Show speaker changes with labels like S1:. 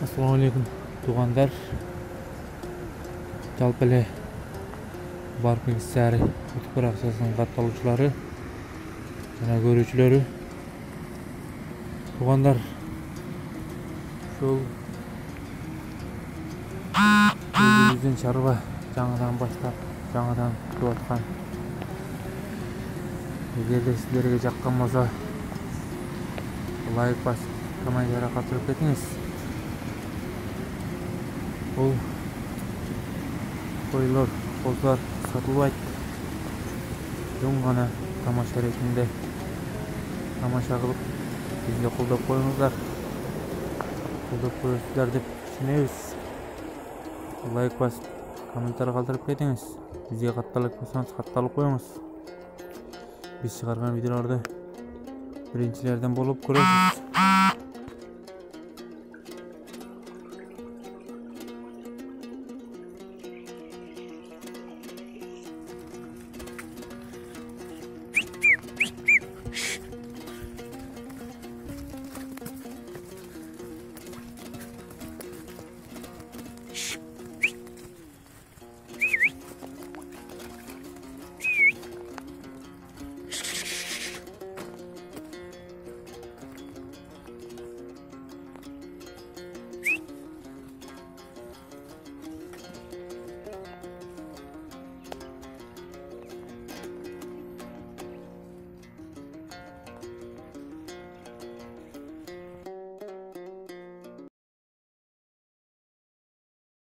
S1: Assalamualaikum tuğanlar. Жалпы эле Баркинг сары YouTube акчасынын катталуучулары жана көрүүчүлөрү. Туғандар, ушул өзүбүздүн чарба жаңыдан баштап, жаңыдан күтүп аткан. Эгерде сиздерге жаккан болсо, лайк басып, комментарий калтырып кетиңиз. Бул койлор, козлор сатылбайт. Жөн гана тамаша ретинде тамаша кылып, бизди колдоп коюңуздар. Колдоп коесуздар деп түшүнөбүз. Лайк басып, комментарий калтырып кетиңиз. Бизге катталып болсоңуз, катталып коюңуз. Биз чыгарган видеолорду биринчилерден болуп көрөсүз.